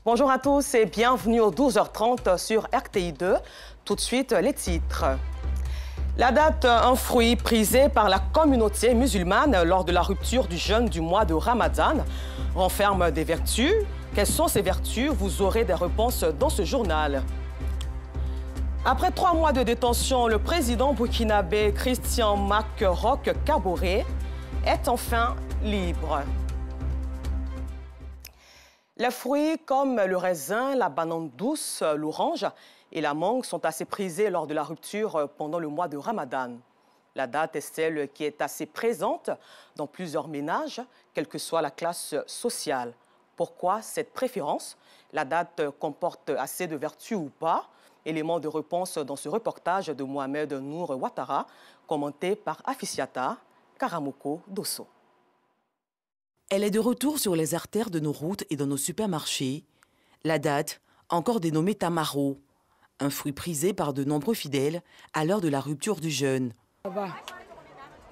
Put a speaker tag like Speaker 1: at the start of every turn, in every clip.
Speaker 1: Bonjour à tous et bienvenue aux 12h30 sur RTI2. Tout de suite, les titres. La date, un fruit prisé par la communauté musulmane lors de la rupture du jeûne du mois de Ramadan, renferme des vertus. Quelles sont ces vertus? Vous aurez des réponses dans ce journal. Après 3 mois de détention, le président burkinabé Christian Mack Kaboré est enfin libre. Les fruits comme le raisin, la banane douce, l'orange et la mangue sont assez prisés lors de la rupture pendant le mois de Ramadan. La date est celle qui est assez présente dans plusieurs ménages, quelle que soit la classe sociale. Pourquoi cette préférence? La date comporte assez de vertus ou pas? Élément de réponse dans ce reportage de Mohamed Nour Ouattara, commenté par Afisiata Karamoko Dosso.
Speaker 2: Elle est de retour sur les artères de nos routes et dans nos supermarchés. La date, encore dénommée tamaro, un fruit prisé par de nombreux fidèles à l'heure de la rupture du jeûne.
Speaker 3: Ça va,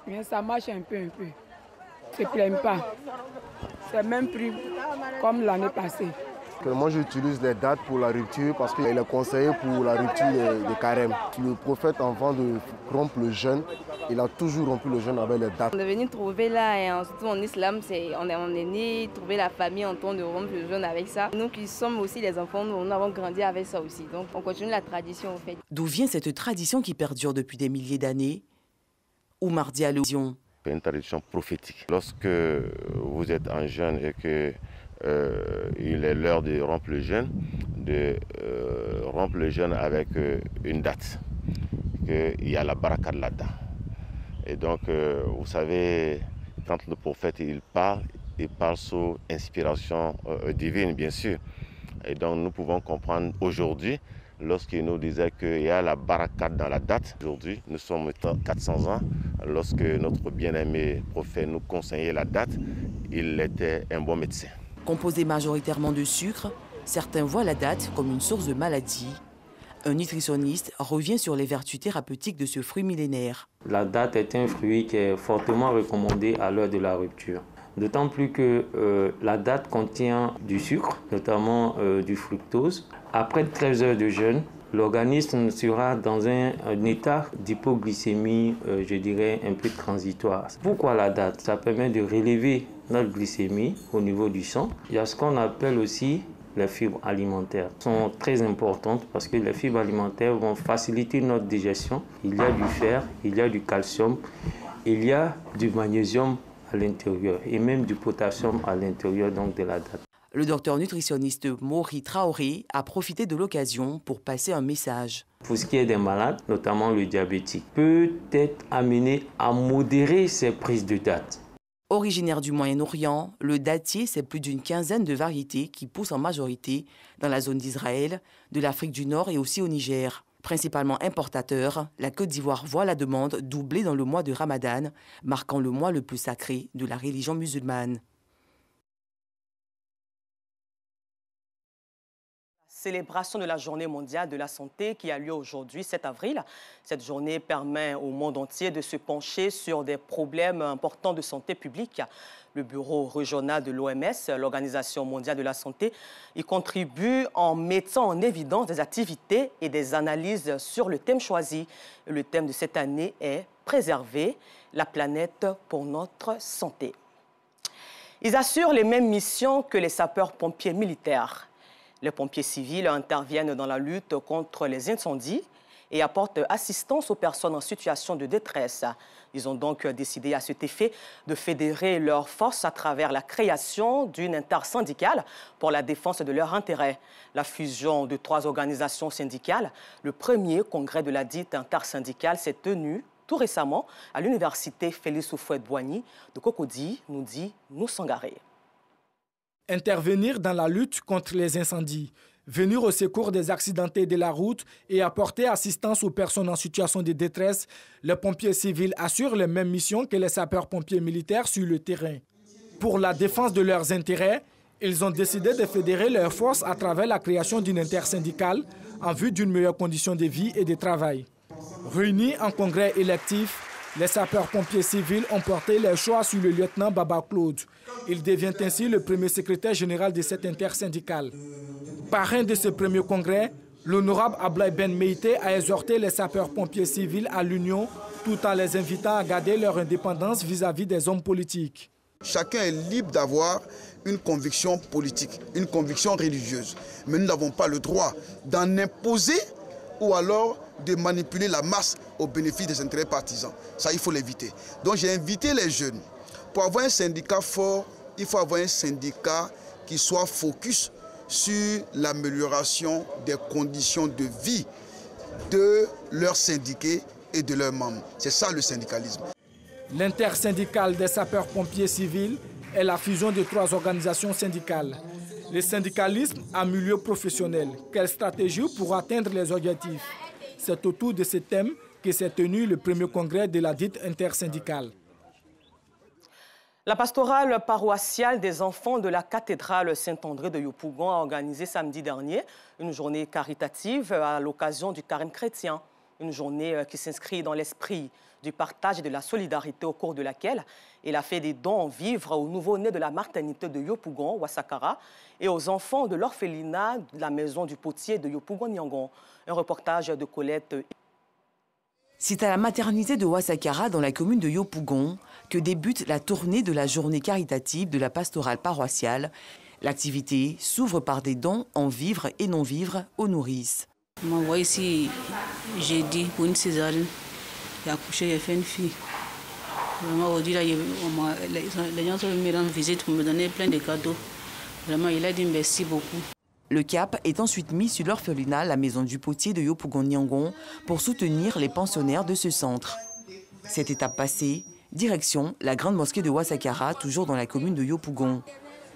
Speaker 3: mais ça marche un peu. Je ne plains pas. C'est le même prix comme l'année passée.
Speaker 4: Moi, j'utilise les dates pour la rupture parce qu'il est conseillé pour la rupture de carême. Le prophète, avant de rompre le jeûne, il a toujours rompu le jeûne avec les dates.
Speaker 5: On est venu trouver là, et surtout en islam, on est né trouver la famille en temps de rompre le jeûne avec ça. Nous qui sommes aussi les enfants, nous avons grandi avec ça aussi. Donc on continue la tradition en fait.
Speaker 2: D'où vient cette tradition qui perdure depuis des milliers d'années? Oumar Diallo.
Speaker 6: C'est une tradition prophétique. Lorsque vous êtes en jeûne et que il est l'heure de rompre le jeûne, avec une date, qu'il y a la baraka là-dedans. Et donc, vous savez, quand le prophète il parle sous inspiration divine, bien sûr. Et donc, nous pouvons comprendre aujourd'hui, lorsqu'il nous disait qu'il y a la baraka dans la date. Aujourd'hui, nous sommes 400 ans. Lorsque notre bien-aimé prophète nous conseillait la date, il était un bon médecin.
Speaker 2: Composé majoritairement de sucre, certains voient la date comme une source de maladie. Un nutritionniste revient sur les vertus thérapeutiques de ce fruit millénaire.
Speaker 7: La date est un fruit qui est fortement recommandé à l'heure de la rupture. D'autant plus que la date contient du sucre, notamment du fructose. Après 13 heures de jeûne, l'organisme sera dans un état d'hypoglycémie, je dirais, un peu transitoire. Pourquoi la date? Ça permet de relever notre glycémie au niveau du sang. Il y a ce qu'on appelle aussi les fibres alimentaires. Elles sont très importantes parce que les fibres alimentaires vont faciliter notre digestion. Il y a du fer, il y a du calcium, il y a du magnésium à l'intérieur et même du potassium à l'intérieur donc de la date.
Speaker 2: Le docteur nutritionniste Mori Traoré a profité de l'occasion pour passer un message.
Speaker 7: Pour ce qui est des malades, notamment le diabétique, peut être amené à modérer ses prises de dates.
Speaker 2: Originaire du Moyen-Orient, le dattier, c'est plus d'une quinzaine de variétés qui poussent en majorité dans la zone d'Israël, de l'Afrique du Nord et aussi au Niger. Principalement importateur, la Côte d'Ivoire voit la demande doubler dans le mois de Ramadan, marquant le mois le plus sacré de la religion musulmane.
Speaker 1: Célébration de la Journée mondiale de la santé qui a lieu aujourd'hui, 7 avril. Cette journée permet au monde entier de se pencher sur des problèmes importants de santé publique. Le bureau régional de l'OMS, l'Organisation mondiale de la santé, y contribue en mettant en évidence des activités et des analyses sur le thème choisi. Le thème de cette année est « Préserver la planète pour notre santé ». Ils assurent les mêmes missions que les sapeurs-pompiers militaires. Les pompiers civils interviennent dans la lutte contre les incendies et apportent assistance aux personnes en situation de détresse. Ils ont donc décidé à cet effet de fédérer leurs forces à travers la création d'une intersyndicale pour la défense de leurs intérêts. La fusion de 3 organisations syndicales, le premier congrès de la dite intersyndicale s'est tenu tout récemment à l'université Félix Houphouët-Boigny de Cocody, nous dit Noussangaré.
Speaker 8: Intervenir dans la lutte contre les incendies, venir au secours des accidentés de la route et apporter assistance aux personnes en situation de détresse, les pompiers civils assurent les mêmes missions que les sapeurs-pompiers militaires sur le terrain. Pour la défense de leurs intérêts, ils ont décidé de fédérer leurs forces à travers la création d'une intersyndicale en vue d'une meilleure condition de vie et de travail. Réunis en congrès électif, Les sapeurs-pompiers civils ont porté les choix sur le lieutenant Baba Claude. Il devient ainsi le premier secrétaire général de cette intersyndicale. Parrain de ce premier congrès, l'honorable Ablaye Ben Meïté a exhorté les sapeurs-pompiers civils à l'union tout en les invitant à garder leur indépendance vis-à-vis des hommes politiques.
Speaker 9: Chacun est libre d'avoir une conviction politique, une conviction religieuse. Mais nous n'avons pas le droit d'en imposer ou alors de manipuler la masse au bénéfice des intérêts partisans. Ça, il faut l'éviter. Donc j'ai invité les jeunes. Pour avoir un syndicat fort, il faut avoir un syndicat qui soit focus sur l'amélioration des conditions de vie de leurs syndiqués et de leurs membres. C'est ça le syndicalisme.
Speaker 8: L'intersyndicale des sapeurs-pompiers civils est la fusion de 3 organisations syndicales. Le syndicalisme en milieu professionnel. Quelle stratégie pour atteindre les objectifs? C'est autour de ce thème que s'est tenu le premier congrès de la dite intersyndicale.
Speaker 1: La pastorale paroissiale des enfants de la cathédrale Saint-André de Yopougon a organisé samedi dernier une journée caritative à l'occasion du carême chrétien. Une journée qui s'inscrit dans l'esprit du partage et de la solidarité au cours de laquelle il a fait des dons en vivres aux nouveau-nés de la maternité de Yopougon, Ouassakara, et aux enfants de l'orphelinat de la maison du potier de Yopougon-Niangon. Un reportage de Colette.
Speaker 2: C'est à la maternité de Ouassakara, dans la commune de Yopougon, que débute la tournée de la journée caritative de la pastorale paroissiale. L'activité s'ouvre par des dons en vivres et non-vivres aux nourrices.
Speaker 10: On m'a envoyé ici jeudi pour une césarienne. J'ai accouché, j'ai fait une fille. Vraiment, aujourd'hui, là, les gens sont venus rendre visite pour me donner plein de cadeaux. Vraiment, il a dit merci beaucoup.
Speaker 2: Le cap est ensuite mis sur l'orphelinat, la maison du potier de Yopougon-Niangon, pour soutenir les pensionnaires de ce centre. Cette étape passée, direction la grande mosquée de Ouassakara, toujours dans la commune de Yopougon.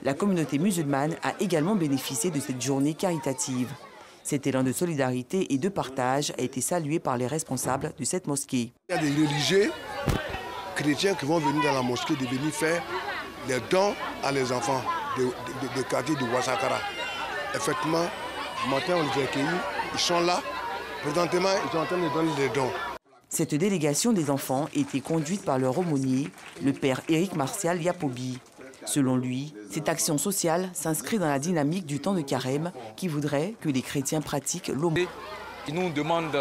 Speaker 2: La communauté musulmane a également bénéficié de cette journée caritative. Cet élan de solidarité et de partage a été salué par les responsables de cette mosquée.
Speaker 11: Il y a des religieux chrétiens qui vont venir dans la mosquée de venir faire des dons à les enfants de quartier de Ouassakara. Effectivement, ce matin, on les a accueillis, ils sont là. Présentement, ils sont en train de donner des dons.
Speaker 2: Cette délégation des enfants était conduite par leur aumônier, le père Éric Martial Yapobi. Selon lui, cette action sociale s'inscrit dans la dynamique du temps de carême qui voudrait que les chrétiens pratiquent l'aumône.
Speaker 12: Il nous demande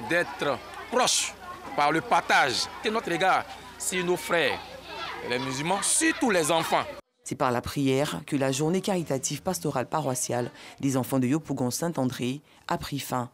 Speaker 12: d'être proches par le partage de notre regard sur nos frères, les musulmans, surtout les enfants.
Speaker 2: C'est par la prière que la journée caritative pastorale paroissiale des enfants de Yopougon-Saint-André a pris fin.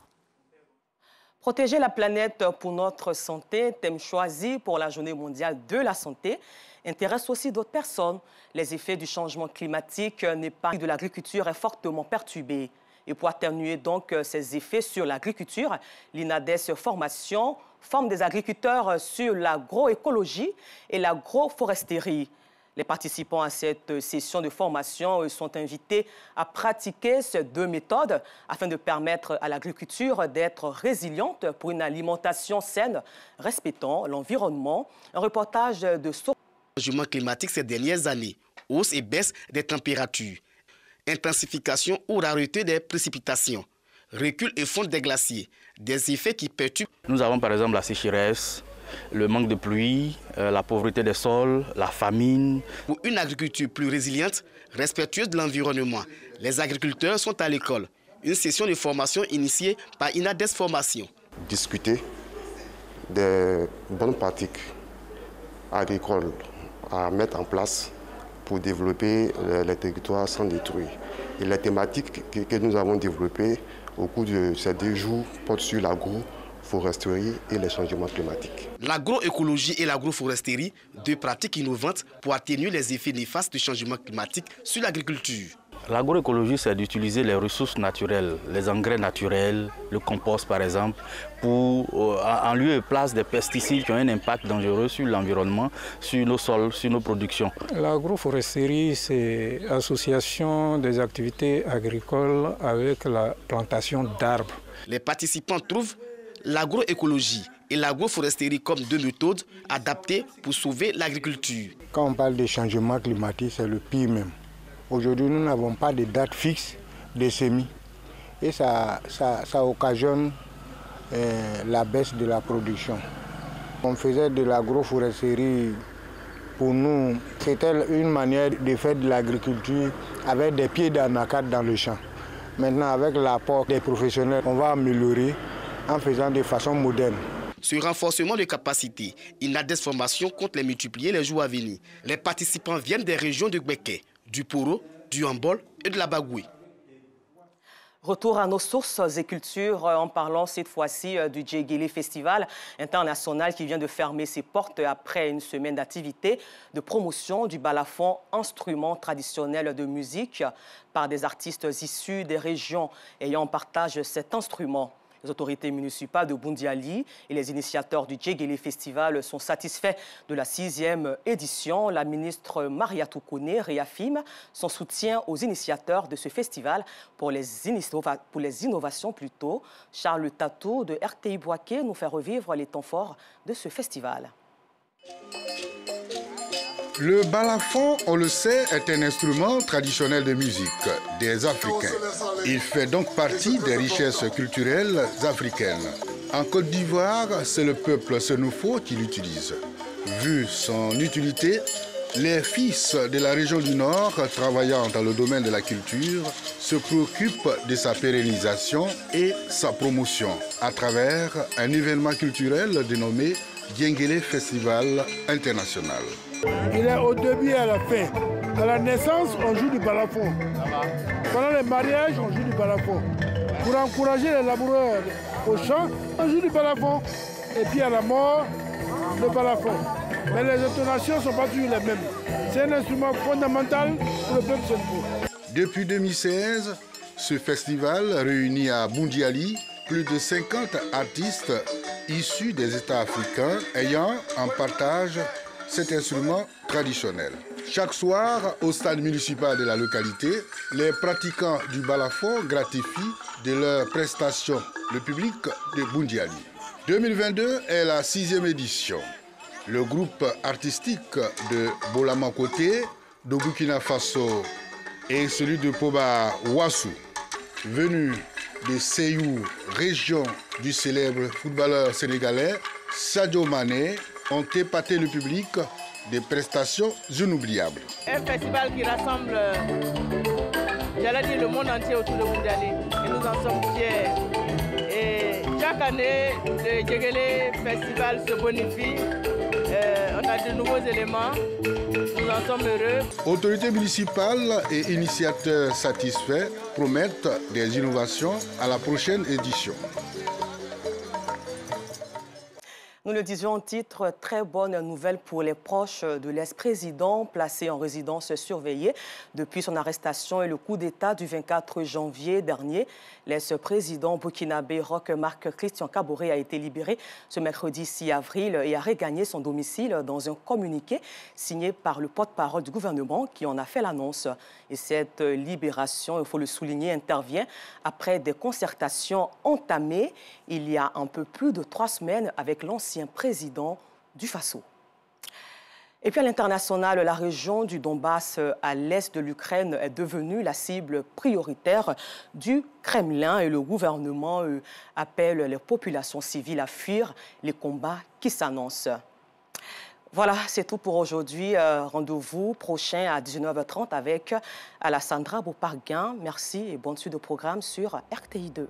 Speaker 1: Protéger la planète pour notre santé, thème choisi pour la Journée mondiale de la santé, intéresse aussi d'autres personnes. Les effets du changement climatique de l'agriculture est fortement perturbé. Et pour atténuer donc ces effets sur l'agriculture, l'INADES Formation forme des agriculteurs sur l'agroécologie et l'agroforesterie. Les participants à cette session de formation sont invités à pratiquer ces 2 méthodes afin de permettre à l'agriculture d'être résiliente pour une alimentation saine, respectant l'environnement. Un reportage de
Speaker 13: Changement climatique ces dernières années, hausse et baisse des températures, intensification ou rareté des précipitations, recul et fonte des glaciers, des effets qui perturbent.
Speaker 14: Nous avons par exemple la sécheresse, le manque de pluie, la pauvreté des sols, la famine.
Speaker 13: Pour une agriculture plus résiliente, respectueuse de l'environnement, les agriculteurs sont à l'école. Une session de formation initiée par INADES Formation.
Speaker 4: Discuter des bonnes pratiques agricoles à mettre en place pour développer les territoires sans détruire. Et les thématiques que nous avons développées au cours de ces 2 jours portent sur l'agroforesterie et les changements climatiques.
Speaker 13: L'agroécologie et l'agroforesterie, 2 pratiques innovantes pour atténuer les effets néfastes du changement climatique sur l'agriculture.
Speaker 14: L'agroécologie, c'est d'utiliser les ressources naturelles, les engrais naturels, le compost par exemple, pour en lieu et place des pesticides qui ont un impact dangereux sur l'environnement, sur nos sols, sur nos productions.
Speaker 15: L'agroforesterie, c'est l'association des activités agricoles avec la plantation d'arbres.
Speaker 13: Les participants trouvent l'agroécologie et l'agroforesterie comme 2 méthodes adaptées pour sauver l'agriculture.
Speaker 15: Quand on parle de changement climatique, c'est le pire même. Aujourd'hui, nous n'avons pas de date fixe de semis et ça occasionne la baisse de la production. On faisait de l'agroforesterie. Pour nous, c'était une manière de faire de l'agriculture avec des pieds d'anacate dans le champ. Maintenant, avec l'apport des professionnels, on va améliorer en faisant de façon moderne.
Speaker 13: Ce renforcement de capacité, une adresse formation compte les multiplier les jours à venir. Les participants viennent des régions de Gbeke, du Poro, du Hambol et de la Bagoué.
Speaker 1: Retour à nos sources et cultures en parlant cette fois-ci du Djegele Festival international qui vient de fermer ses portes après une semaine d'activité de promotion du balafon, instrument traditionnel de musique, par des artistes issus des régions ayant en partage cet instrument. Les autorités municipales de Boundiali et les initiateurs du Djegele Festival sont satisfaits de la 6e édition. La ministre Mariatou Kone réaffirme son soutien aux initiateurs de ce festival pour les innovations plutôt. Charles Tatou de RTI Boaké nous fait revivre les temps forts de ce festival.
Speaker 16: Le balafon, on le sait, est un instrument traditionnel de musique des Africains. Il fait donc partie des richesses culturelles africaines. En Côte d'Ivoire, c'est le peuple Senufo qui l'utilise. Vu son utilité, les fils de la région du Nord, travaillant dans le domaine de la culture, se préoccupent de sa pérennisation et sa promotion à travers un événement culturel dénommé Djegele Festival International.
Speaker 17: Il est au début et à la fin. À la naissance, on joue du balafon. Pendant les mariages, on joue du balafon. Pour encourager les laboureurs au champ, on joue du balafon. Et puis à la mort, le balafon. Mais les intonations ne sont pas toujours les mêmes. C'est un instrument fondamental pour le peuple Senufo.
Speaker 16: Depuis 2016, ce festival réunit à Boundiali plus de 50 artistes issus des États africains ayant en partage cet instrument traditionnel. Chaque soir, au stade municipal de la localité, les pratiquants du balafon gratifient de leurs prestations le public de Boundiali. 2022 est la 6e édition. Le groupe artistique de Bolamankoté, de Burkina Faso et celui de Poba Ouassou, venu de Seyou, région du célèbre footballeur sénégalais Sadio Mané, ont épaté le public des prestations inoubliables.
Speaker 18: Un festival qui rassemble, j'allais dire, le monde entier autour de Boundiali. Et nous en sommes fiers. Et chaque année, le Djegele Festival se bonifie. On a de nouveaux éléments. Nous en sommes heureux.
Speaker 16: Autorités municipales et initiateurs satisfaits promettent des innovations à la prochaine édition.
Speaker 1: Nous le disions en titre, très bonne nouvelle pour les proches de l'ex-président placé en résidence surveillée depuis son arrestation et le coup d'État du 24 janvier dernier. L'ex-président burkinabé Roch Marc Christian Kaboré a été libéré ce mercredi 6 avril et a regagné son domicile dans un communiqué signé par le porte-parole du gouvernement qui en a fait l'annonce. Et cette libération, il faut le souligner, intervient après des concertations entamées il y a un peu plus de 3 semaines avec l'ancien président du Faso. Et puis à l'international, la région du Donbass à l'est de l'Ukraine est devenue la cible prioritaire du Kremlin et le gouvernement appelle les populations civiles à fuir les combats qui s'annoncent. Voilà, c'est tout pour aujourd'hui. Rendez-vous prochain à 19h30 avec Alessandra Boparguin. Merci et bonne suite de programme sur RTI2.